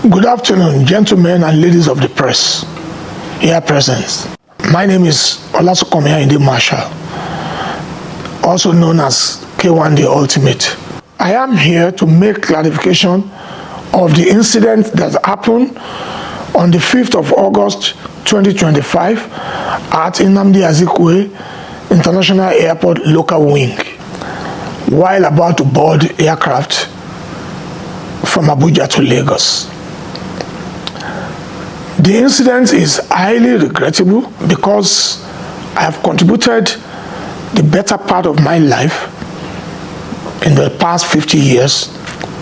Good afternoon, gentlemen and ladies of the press here present. My name is Wasiu Ayinde Marshall, also known as K1 the Ultimate. I am here to make clarification of the incident that happened on the 5th of August 2025 at Nnamdi Azikiwe International Airport local wing while about to board aircraft from Abuja to Lagos. The incident is highly regrettable because I have contributed the better part of my life in the past 50 years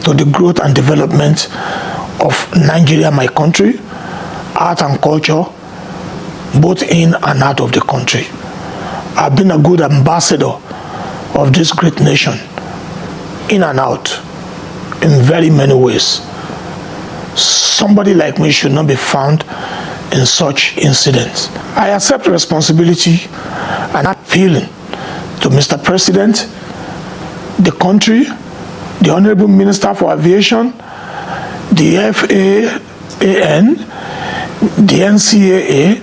to the growth and development of Nigeria, my country, art and culture, both in and out of the country. I've been a good ambassador of this great nation, in and out, in very many ways. Somebody like me should not be found in such incidents. I accept responsibility and appealing to Mr. President, the country, the Honorable Minister for Aviation, the FAAN, the NCAA,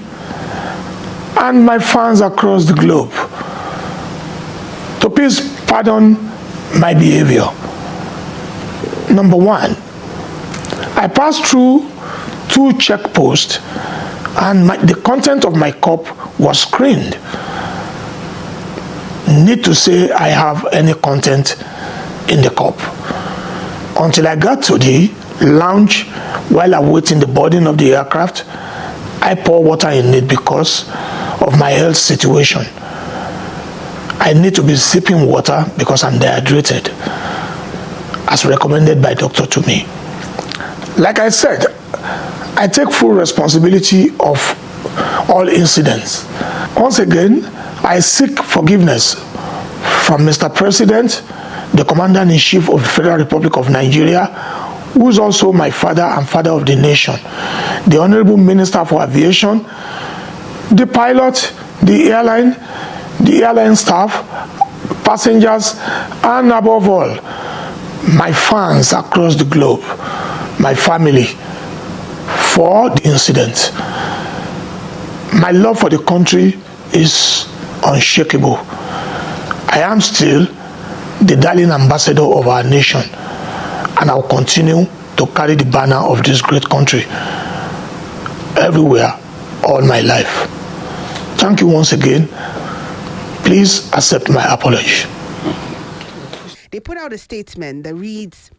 and my fans across the globe to please pardon my behavior. Number one, I passed through 2 checkposts and the content of my cup was screened. Need to say I have any content in the cup. Until I got to the lounge while awaiting the boarding of the aircraft, I pour water in it because of my health situation. I need to be sipping water because I'm dehydrated, as recommended by doctor to me. Like I said, I take full responsibility of all incidents. Once again, I seek forgiveness from Mr. President, the Commander-in-Chief of the Federal Republic of Nigeria, who is also my father and father of the nation, the Honorable Minister for Aviation, the pilot, the airline staff, passengers, and above all, my fans across the globe, my family, for the incident. My love for the country is unshakable. I am still the darling ambassador of our nation, and I'll continue to carry the banner of this great country everywhere all my life. Thank you once again. Please accept my apology. They put out a statement that reads,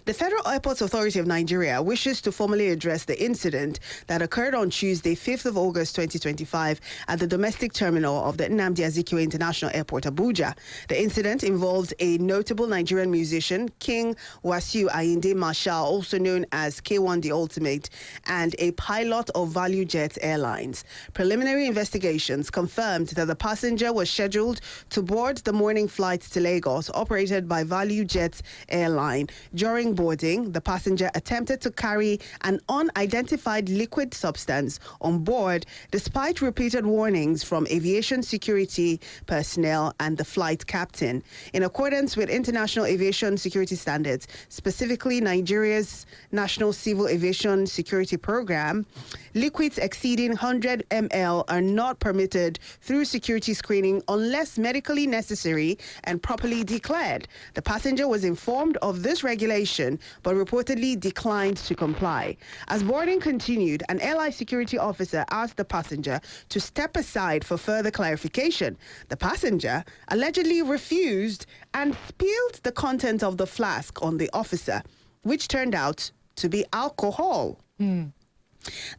"The Federal Airports Authority of Nigeria wishes to formally address the incident that occurred on Tuesday, 5th of August 2025 at the domestic terminal of the Nnamdi Azikiwe International Airport, Abuja. The incident involved a notable Nigerian musician, King Wasiu Ayinde Marshall, also known as K1 the Ultimate, and a pilot of Valuejet Airlines. Preliminary investigations confirmed that the passenger was scheduled to board the morning flight to Lagos, operated by Valuejet Airline. During boarding, the passenger attempted to carry an unidentified liquid substance on board despite repeated warnings from aviation security personnel and the flight captain. In accordance with international aviation security standards, specifically Nigeria's National Civil Aviation Security Program, liquids exceeding 100 ml are not permitted through security screening unless medically necessary and properly declared. The passenger was informed of this regulation but reportedly declined to comply. As boarding continued, an airline security officer asked the passenger to step aside for further clarification. The passenger allegedly refused and spilled the content of the flask on the officer, which turned out to be alcohol.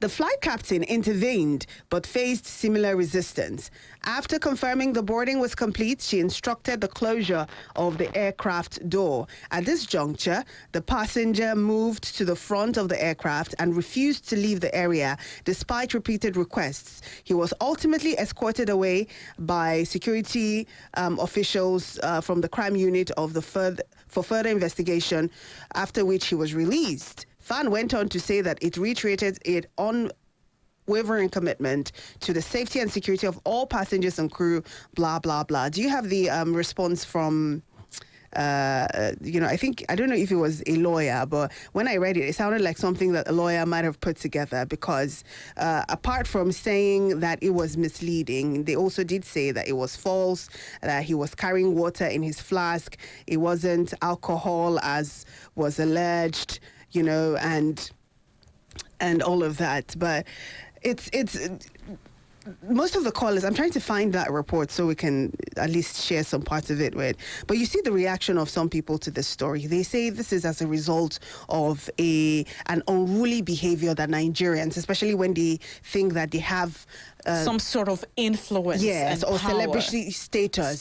The flight captain intervened but faced similar resistance. After confirming the boarding was complete, she instructed the closure of the aircraft door. At this juncture, the passenger moved to the front of the aircraft and refused to leave the area despite repeated requests. He was ultimately escorted away by security officials from the crime unit of the for further investigation, after which he was released. FAN went on to say that it reiterated its unwavering commitment to the safety and security of all passengers and crew, blah, blah, blah. Do you have the response from I don't know if it was a lawyer, but when I read it, it sounded like something that a lawyer might have put together, because apart from saying that it was misleading, they also did say that it was false, that he was carrying water in his flask. It wasn't alcohol as was alleged, and all of that. But it's most of the callers, I'm trying to find that report so we can at least share some parts of it with. But you see the reaction of some people to this story. They say this is as a result of an unruly behavior that Nigerians, especially when they think that they have some sort of influence, yes, and or power. celebrity status.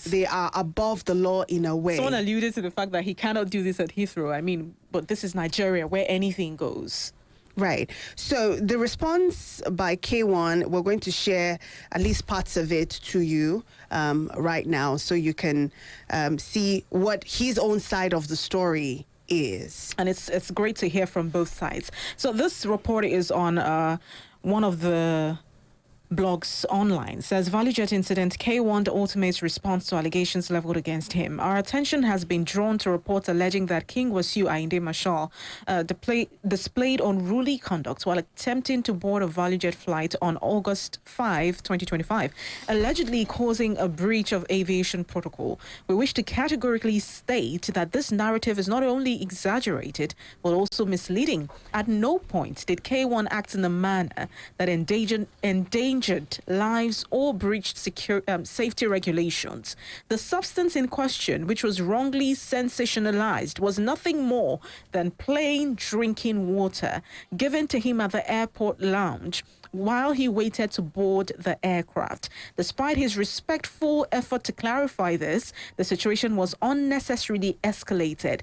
They are above the law in a way. Someone alluded to the fact that he cannot do this at Heathrow. I mean, but this is Nigeria, where anything goes. Right. So the response by K1, we're going to share at least parts of it to you right now, so you can see what his own side of the story is. And it's great to hear from both sides. So this report is on one of the blogs online. Says Valuejet incident, K1 ultimates response to allegations leveled against him. Our attention has been drawn to reports alleging that King Wasiu Ayinde Marshal displayed unruly conduct while attempting to board a Valuejet flight on August 5, 2025, allegedly causing a breach of aviation protocol. We wish to categorically state that this narrative is not only exaggerated but also misleading. At no point did K1 act in a manner that endangered lives or breached safety regulations. The substance in question, which was wrongly sensationalized, was nothing more than plain drinking water given to him at the airport lounge while he waited to board the aircraft. Despite his respectful effort to clarify this, the situation was unnecessarily escalated.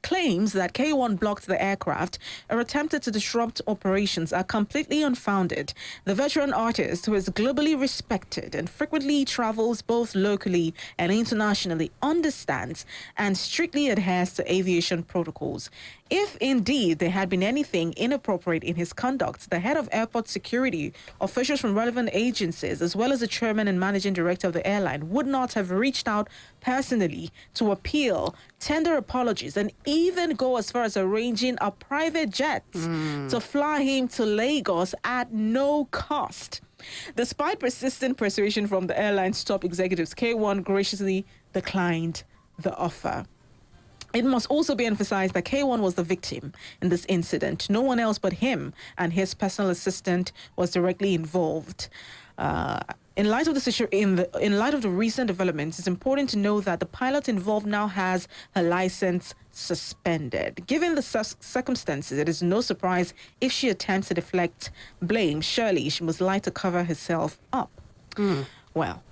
Claims that K1 blocked the aircraft or attempted to disrupt operations are completely unfounded. The veteran artist, who is globally respected and frequently travels both locally and internationally, understands and strictly adheres to aviation protocols. If indeed there had been anything inappropriate in his conduct, the head of airport security, officials from relevant agencies, as well as the chairman and managing director of the airline, would not have reached out personally to appeal, tender apologies, and even go as far as arranging a private jet to fly him to Lagos at no cost. Despite persistent persuasion from the airline's top executives, K1 graciously declined the offer. It must also be emphasized that K1 was the victim in this incident. No one else but him and his personal assistant was directly involved. In light of the recent developments, it's important to know that the pilot involved now has her license suspended. Given the circumstances, it is no surprise if she attempts to deflect blame. Surely she must like to cover herself up. Well,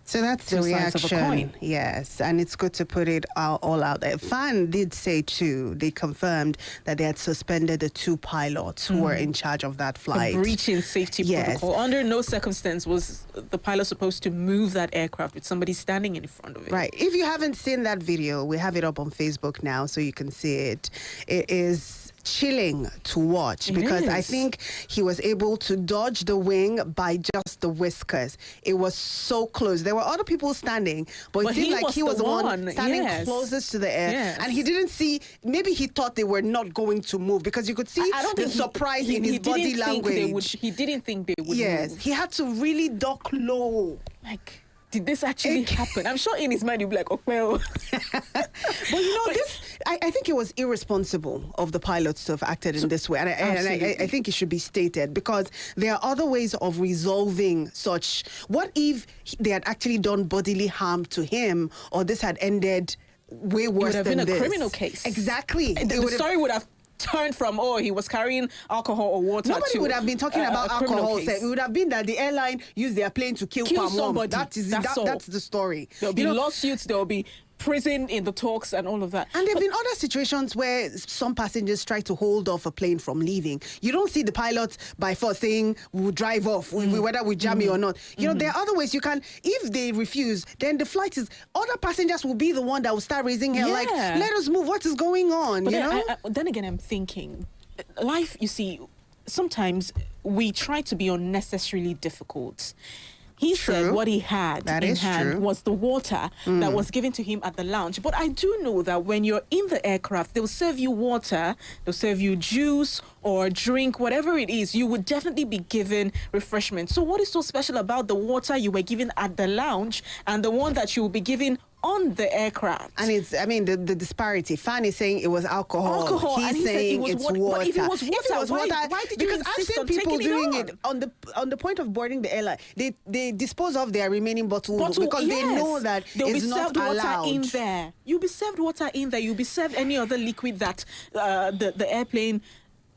so that's the reaction. Yes, and it's good to put it all out there. FAN did say too, they confirmed that they had suspended the two pilots who were in charge of that flight. For breaching safety protocol. Under no circumstance was the pilot supposed to move that aircraft with somebody standing in front of it. Right. If you haven't seen that video, we have it up on Facebook now so you can see it. It is chilling to watch because I think he was able to dodge the wing by just the whiskers. It was so close. There were other people standing, but it seemed like he was the one standing closest to the air. And he didn't see, maybe he thought they were not going to move because you could see the surprise in his body language. He didn't think they would move. Yes, he had to really duck low. Like, did this actually happen? I'm sure in his mind he'd be like, oh, well. But I think it was irresponsible of the pilots to have acted in this way. And I think it should be stated because there are other ways of resolving such. What if they had actually done bodily harm to him or this had ended way worse than this? It would have been a criminal case. Exactly. The story would have turned from, he was carrying alcohol or water. Nobody would have been talking about alcohol. It would have been that the airline used their plane to kill somebody. That's the story. There'll be lawsuits, there'll be prison in the talks and all of that. And there have been other situations where some passengers try to hold off a plane from leaving. You don't see the pilot by force saying, we'll drive off, whether we jam you or not. You know, there are other ways you can, if they refuse, then the flight is, other passengers will be the one that will start raising hell, like, let us move, what is going on, but then again, I'm thinking, life, you see, sometimes we try to be unnecessarily difficult. He True. said what he had That in is hand true. was the water that was given to him at the lounge. But I do know that when you're in the aircraft, they'll serve you water, they'll serve you juice or drink, whatever it is. You would definitely be given refreshment. So what is so special about the water you were given at the lounge and the one that you will be given on the aircraft? And it's, I mean, the disparity. Fan is saying it was alcohol. And He's he said saying it was it's water. water. But if it was water, why did you because I've insist seen on people taking doing it it on the point of boarding the airline. They dispose of their remaining bottles because they know that they'll it's be not served allowed. water in there. You'll be served water in there. You'll be served any other liquid that the airplane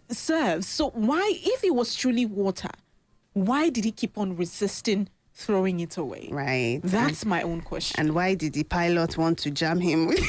serves. So why, if it was truly water, why did he keep on resisting throwing it away? Right. That's my own question. And why did the pilot want to jam him with?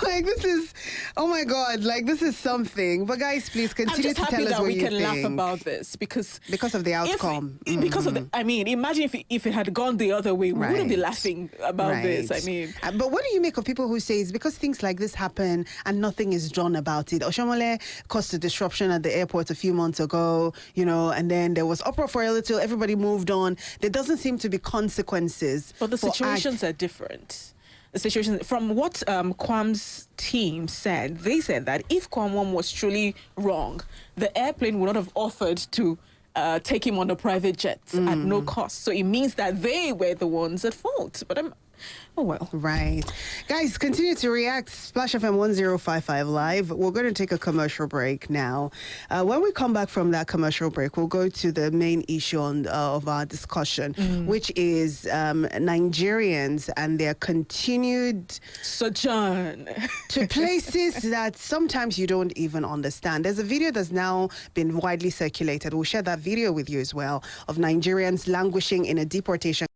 Like, this is, oh my God, like, this is something. But guys, please I'm continue just to happy tell us that what we you can think. laugh about this because of the outcome. Because of the, I mean, imagine if it had gone the other way, we wouldn't be Right. laughing about this. I mean, but what do you make of people who say it's because things like this happen and nothing is done about it? Oshomole caused a disruption at the airport a few months ago, you know, and then there was uproar for a little, everybody moved on. There doesn't seem to be consequences. but the for situations are different. The situation, from what Kwam's team said, they said that if Kwam was truly wrong, the airplane would not have offered to take him on a private jet at no cost. So it means that they were the ones at fault. But oh well. Right. Guys, continue to react. Splash FM 1055 Live. We're going to take a commercial break now. When we come back from that commercial break, we'll go to the main issue of our discussion, which is Nigerians and their continued sojourn to places that sometimes you don't even understand. There's a video that's now been widely circulated. We'll share that video with you as well of Nigerians languishing in a deportation